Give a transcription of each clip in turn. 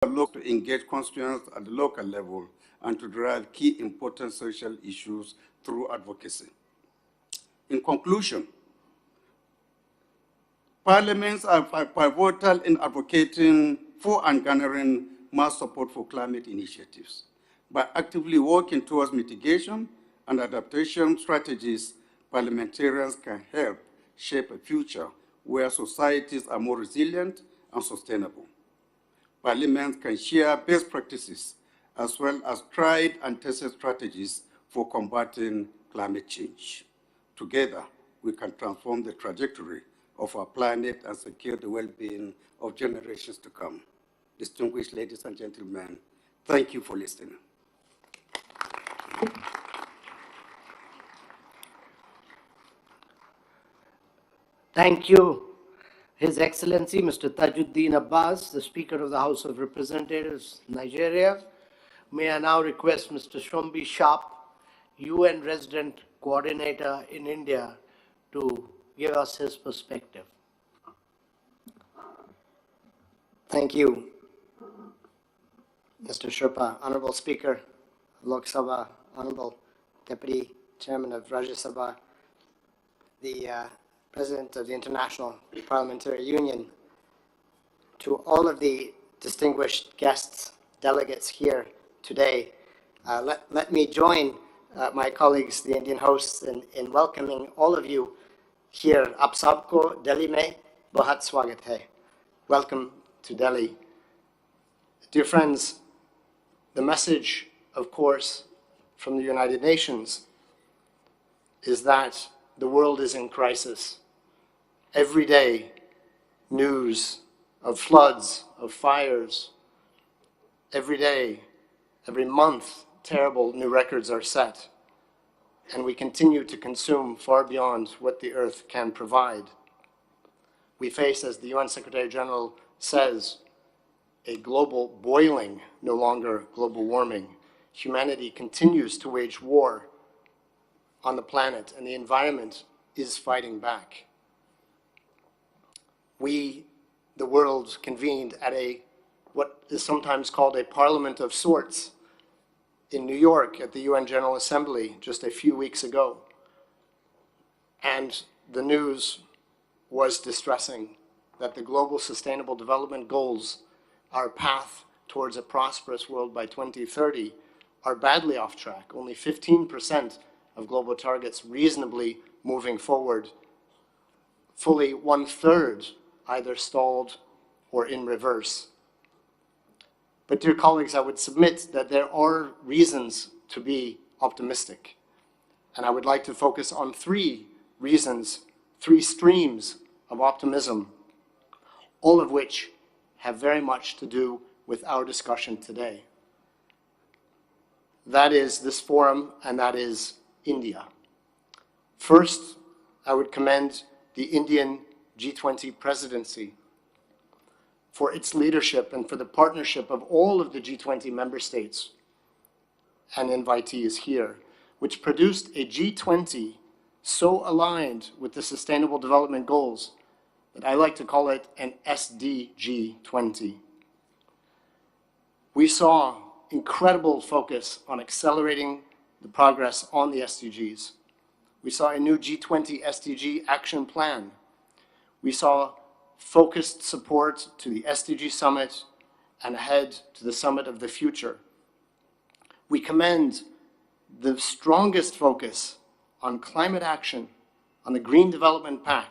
look to engage constituents at the local level and to drive key important social issues through advocacy. In conclusion, parliaments are pivotal in advocating for and garnering mass support for climate initiatives. By actively working towards mitigation and adaptation strategies, parliamentarians can help shape a future where societies are more resilient and sustainable. Parliaments can share best practices as well as tried and tested strategies for combating climate change. Together, we can transform the trajectory of our planet and secure the well-being of generations to come. Distinguished ladies and gentlemen, thank you for listening. Thank you, His Excellency, Mr. Tajuddin Abbas, the Speaker of the House of Representatives, Nigeria. May I now request Mr. Shombi Sharp, UN Resident Coordinator in India, to give us his perspective. Thank you, Mr. Sherpa, Honorable Speaker of Lok Sabha, Honorable Deputy Chairman of Rajya Sabha, the President of the International Parliamentary Union, to all of the distinguished guests, delegates here today. Let me join my colleagues, the Indian hosts, in welcoming all of you here. Aap sabko Delhi mein bahut swagat hai. Welcome to Delhi. Dear friends, the message, of course, from the United Nations is that the world is in crisis. Every day, news of floods, of fires. Every day, every month, terrible new records are set. And we continue to consume far beyond what the earth can provide. We face, as the UN Secretary General says, a global boiling, no longer global warming. Humanity continues to wage war on the planet, and the environment is fighting back. We, the world, convened at what is sometimes called a parliament of sorts in New York at the UN General Assembly just a few weeks ago. And the news was distressing that the Global Sustainable Development Goals, our path towards a prosperous world by 2030, are badly off track. Only 15% of global targets reasonably moving forward. Fully 1/3 either stalled or in reverse. But dear colleagues, I would submit that there are reasons to be optimistic. And I would like to focus on 3 reasons, 3 streams of optimism, all of which have very much to do with our discussion today. That is this forum, and that is India. First, I would commend the Indian G20 presidency for its leadership and for the partnership of all of the G20 member states and invitees here, which produced a G20 so aligned with the Sustainable Development Goals that I like to call it an SDG 20. We saw incredible focus on accelerating the progress on the SDGs. We saw a new G20 SDG action plan. We saw focused support to the SDG summit and ahead to the summit of the future. We commend the strongest focus on climate action, on the Green Development Pact,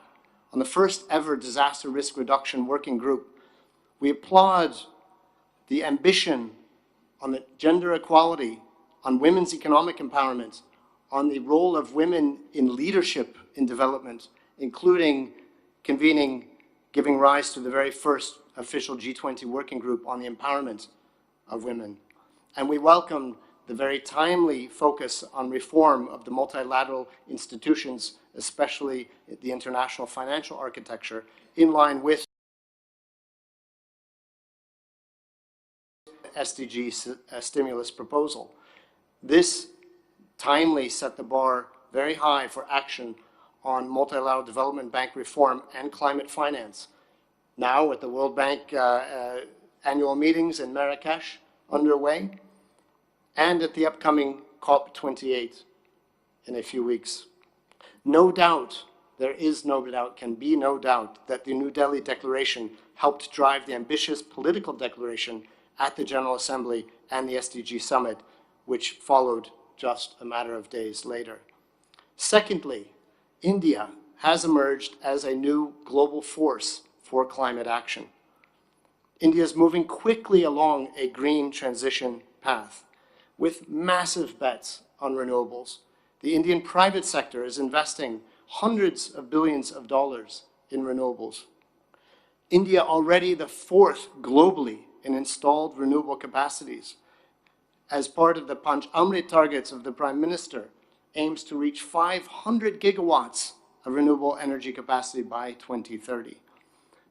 on the first ever disaster risk reduction working group. We applaud the ambition on the gender equality, on women's economic empowerment, on the role of women in leadership in development, including giving rise to the very first official G20 working group on the empowerment of women. And we welcome the very timely focus on reform of the multilateral institutions, especially the international financial architecture, in line with SDG stimulus proposal. This timely set the bar very high for action on multilateral development bank reform and climate finance. Now, with the World Bank annual meetings in Marrakesh underway, and at the upcoming COP28 in a few weeks. No doubt, there is no doubt, can be no doubt, that the New Delhi Declaration helped drive the ambitious political declaration at the General Assembly and the SDG Summit, which followed just a matter of days later. Secondly, India has emerged as a new global force for climate action. India is moving quickly along a green transition path with massive bets on renewables. The Indian private sector is investing hundreds of billions of dollars in renewables. India, already the fourth globally in installed renewable capacities, as part of the Panch Amrit targets of the Prime Minister, aims to reach 500 gigawatts of renewable energy capacity by 2030.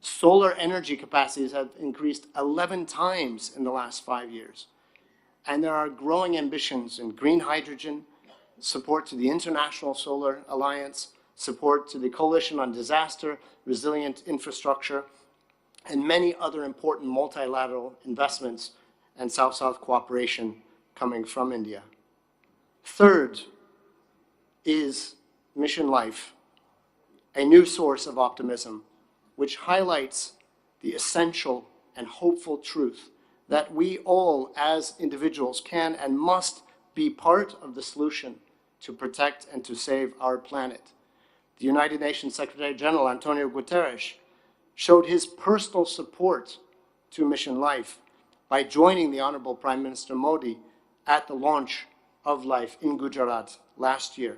Solar energy capacities have increased 11 times in the last 5 years. And there are growing ambitions in green hydrogen, support to the International Solar Alliance, support to the Coalition on Disaster Resilient Infrastructure, and many other important multilateral investments and South-South cooperation coming from India. Third is Mission LiFE, a new source of optimism, which highlights the essential and hopeful truth that we all as individuals can and must be part of the solution to protect and to save our planet. The United Nations Secretary General Antonio Guterres showed his personal support to Mission LiFE by joining the Honorable Prime Minister Modi at the launch of LiFE in Gujarat last year.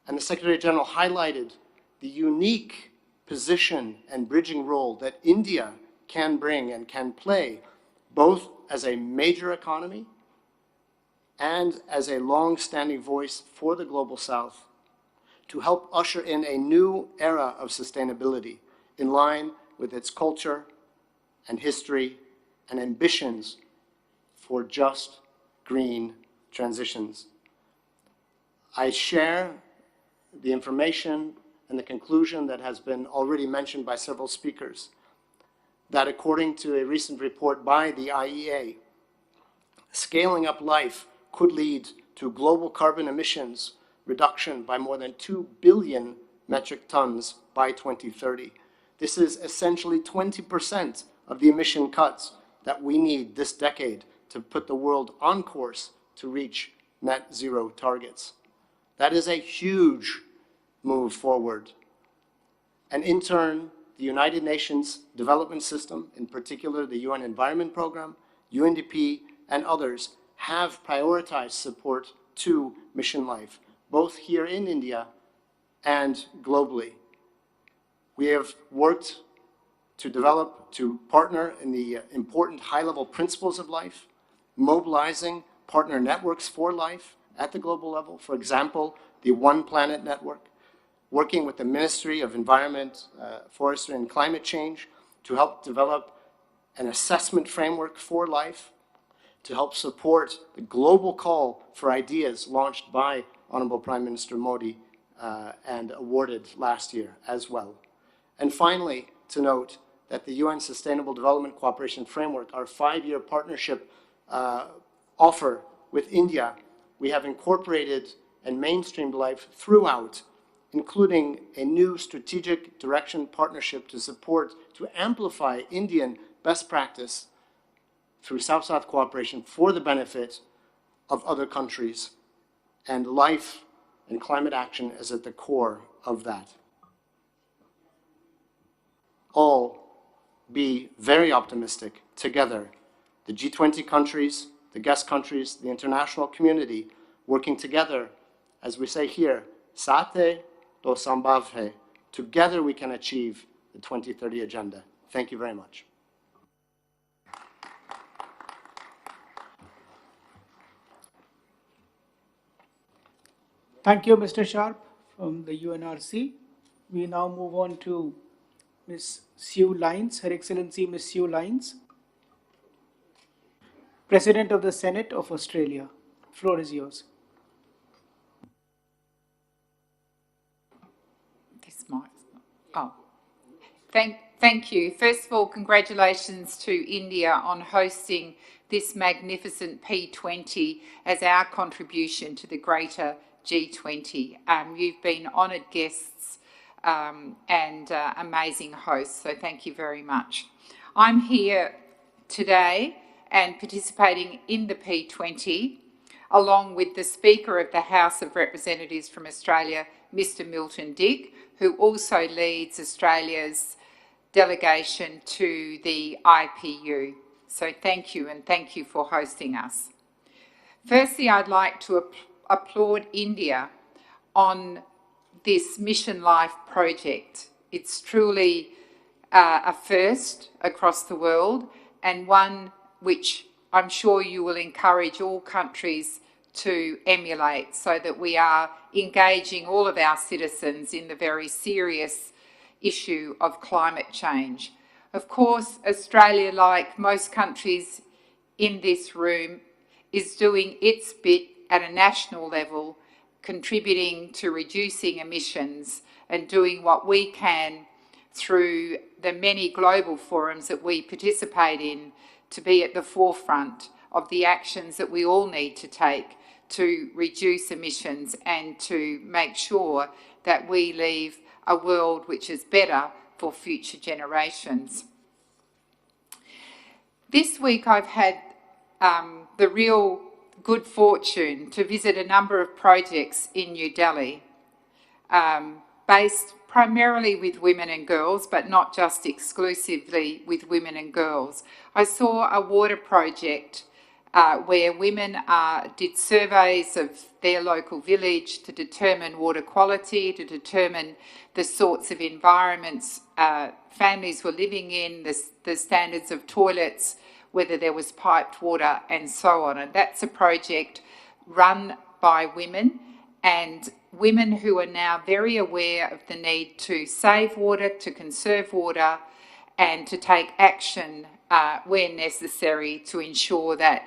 And the Secretary General highlighted the unique position and bridging role that India can bring and can play, both as a major economy and as a long-standing voice for the Global South, to help usher in a new era of sustainability in line with its culture and history and ambitions for just green transitions. I share the information and the conclusion that has been already mentioned by several speakers, that according to a recent report by the IEA, scaling up LiFE could lead to global carbon emissions reduction by more than 2 billion metric tons by 2030. This is essentially 20% of the emission cuts that we need this decade to put the world on course to reach net zero targets. That is a huge move forward. And in turn, the United Nations Development System, in particular the UN Environment Programme, UNDP, and others, have prioritized support to Mission LiFE, both here in India and globally. We have worked to develop, to partner in the important high-level principles of LiFE, mobilizing partner networks for LiFE at the global level. For example, the One Planet Network, working with the Ministry of Environment, Forestry, and Climate Change to help develop an assessment framework for LiFE, to help support the global call for ideas launched by Honorable Prime Minister Modi and awarded last year as well. And finally, to note that the UN Sustainable Development Cooperation Framework, our 5-year partnership offer with India, we have incorporated and mainstreamed LiFE throughout, including a new strategic direction partnership to support, to amplify Indian best practice through South-South cooperation for the benefit of other countries. And LiFE and climate action is at the core of that. All be very optimistic together. The G20 countries, the guest countries, the international community, working together, as we say here, Saath hai to sambhav hai. Together we can achieve the 2030 agenda. Thank you very much. Thank you, Mr. Sharp from the UNRC. We now move on to Ms. Sue Lines, Her Excellency Ms. Sue Lines, President of the Senate of Australia. Floor is yours. This mic. Oh, Thank you. First of all, congratulations to India on hosting this magnificent P20 as our contribution to the greater G20. You've been honoured guests and amazing hosts, so thank you very much. I'm here today and participating in the P20 along with the Speaker of the House of Representatives from Australia, Mr Milton Dick, who also leads Australia's delegation to the IPU. So thank you, and thank you for hosting us. Firstly, I'd like to applaud India on this Mission LiFE project. It's truly a first across the world, and one which I'm sure you will encourage all countries to emulate, so that we are engaging all of our citizens in the very serious issue of climate change. Of course, Australia, like most countries in this room, is doing its bit at a national level, contributing to reducing emissions and doing what we can through the many global forums that we participate in to be at the forefront of the actions that we all need to take to reduce emissions and to make sure that we leave a world which is better for future generations. This week I've had the real good fortune to visit a number of projects in New Delhi, based primarily with women and girls, but not just exclusively with women and girls. I saw a water project where women did surveys of their local village to determine water quality, to determine the sorts of environments families were living in, the standards of toilets, whether there was piped water and so on. And that's a project run by women, and women who are now very aware of the need to save water, to conserve water, and to take action where necessary to ensure that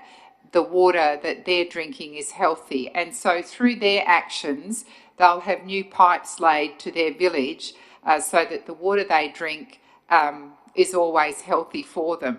the water that they're drinking is healthy. And so through their actions, they'll have new pipes laid to their village so that the water they drink is always healthy for them.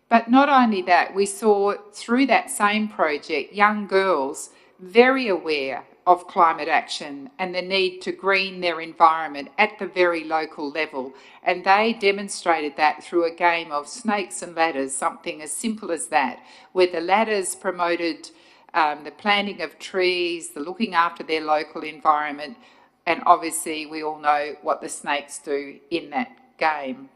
But not only that, we saw through that same project young girls very aware of climate action and the need to green their environment at the very local level. And they demonstrated that through a game of snakes and ladders, something as simple as that, where the ladders promoted the planting of trees, the looking after their local environment, and obviously we all know what the snakes do in that game.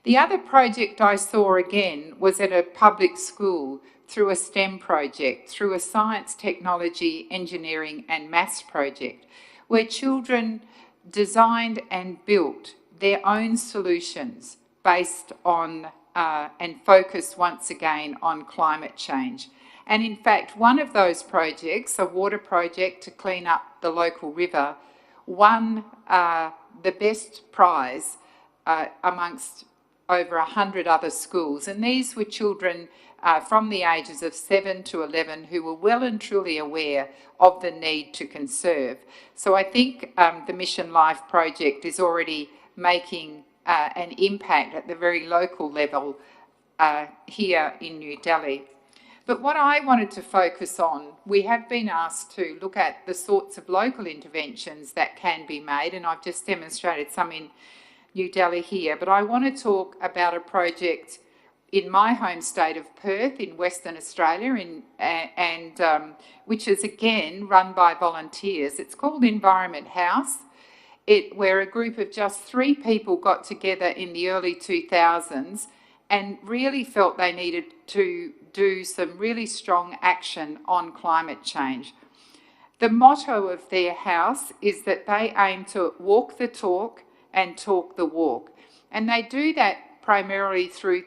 The other project I saw again was at a public school through a STEM project, through a science, technology, engineering and maths project, where children designed and built their own solutions based on and focused once again on climate change. And in fact, one of those projects, a water project to clean up the local river, won the best prize amongst over 100 other schools. And these were children from the ages of 7 to 11 who were well and truly aware of the need to conserve. So I think the Mission LiFE project is already making an impact at the very local level here in New Delhi. But what I wanted to focus on, we have been asked to look at the sorts of local interventions that can be made, and I've just demonstrated some in New Delhi here, but I want to talk about a project in my home state of Perth in Western Australia, which is again run by volunteers. It's called Environment House, where a group of just 3 people got together in the early 2000s and really felt they needed to do some really strong action on climate change. The motto of their house is that they aim to walk the talk and talk the walk. And they do that primarily through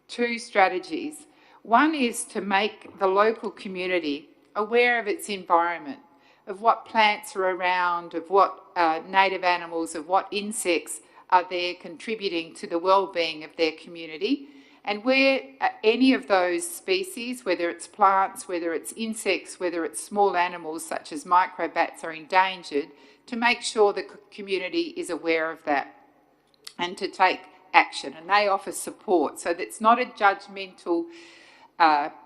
2 strategies. One is to make the local community aware of its environment, of what plants are around, of what native animals, of what insects are there contributing to the well-being of their community. And where any of those species, whether it's plants, whether it's insects, whether it's small animals such as microbats are endangered, to make sure the community is aware of that and to take action, and they offer support. So that's not a judgmental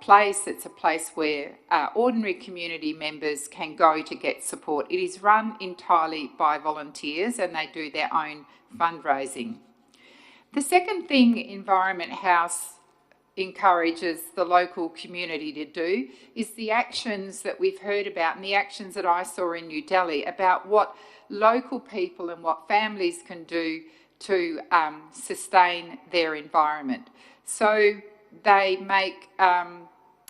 place. It's a place where ordinary community members can go to get support. It is run entirely by volunteers, and they do their own fundraising. The second thing Environment House encourages the local community to do is the actions that we've heard about, and the actions that I saw in New Delhi about what local people and what families can do to sustain their environment. So they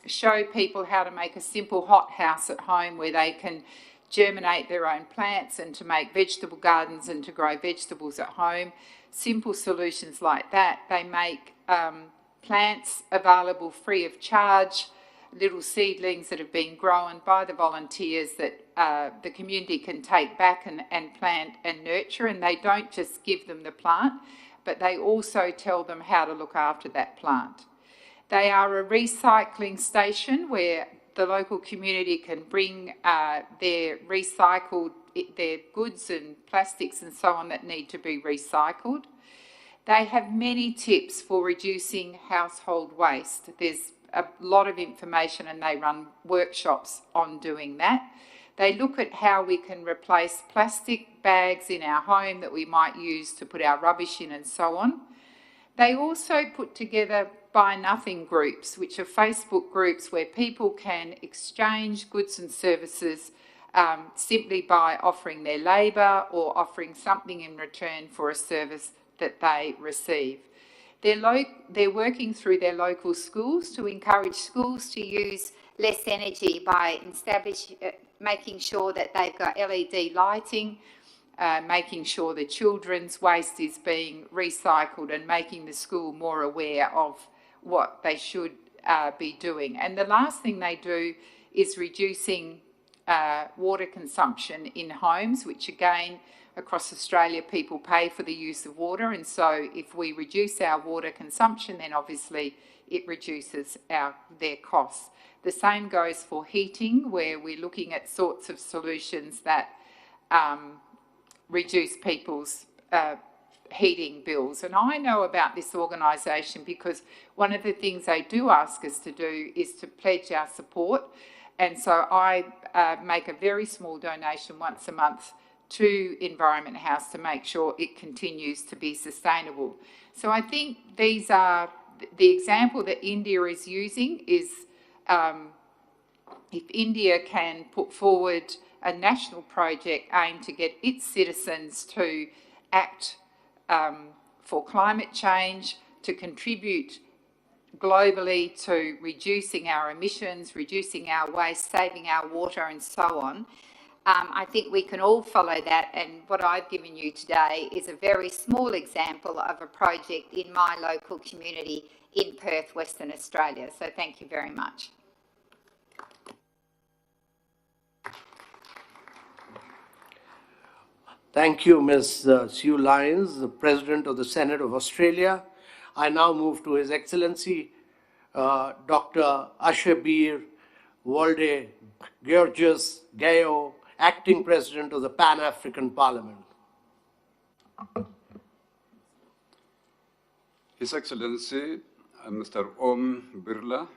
show people how to make a simple hothouse at home where they can germinate their own plants and to make vegetable gardens and to grow vegetables at home. Simple solutions like that. They make plants available free of charge, little seedlings that have been grown by the volunteers that the community can take back and plant and nurture, and they don't just give them the plant, but they also tell them how to look after that plant. They are a recycling station where the local community can bring their goods and plastics and so on that need to be recycled. They have many tips for reducing household waste. There's a lot of information, and they run workshops on doing that. They look at how we can replace plastic bags in our home that we might use to put our rubbish in and so on. They also put together Buy Nothing groups, which are Facebook groups where people can exchange goods and services simply by offering their labour or offering something in return for a service that they receive. They're working through their local schools to encourage schools to use less energy by making sure that they've got LED lighting, making sure the children's waste is being recycled, and making the school more aware of what they should be doing. And the last thing they do is reducing water consumption in homes, which again, across Australia, people pay for the use of water. And so if we reduce our water consumption, then obviously it reduces their costs. The same goes for heating, where we're looking at sorts of solutions that reduce people's heating bills. And I know about this organisation because one of the things they do ask us to do is to pledge our support. And so I make a very small donation once a month to Environment House to make sure it continues to be sustainable. So I think these are the example that India is using is if India can put forward a national project aimed to get its citizens to act for climate change, to contribute globally to reducing our emissions, reducing our waste, saving our water and so on, I think we can all follow that, and what I've given you today is a very small example of a project in my local community in Perth, Western Australia. So thank you very much. Thank you, Ms. Sue Lyons, the President of the Senate of Australia. I now move to His Excellency Dr. Ashabir Walde Georges Gayo, Acting President of the Pan-African Parliament. His Excellency Mr. Om Birla,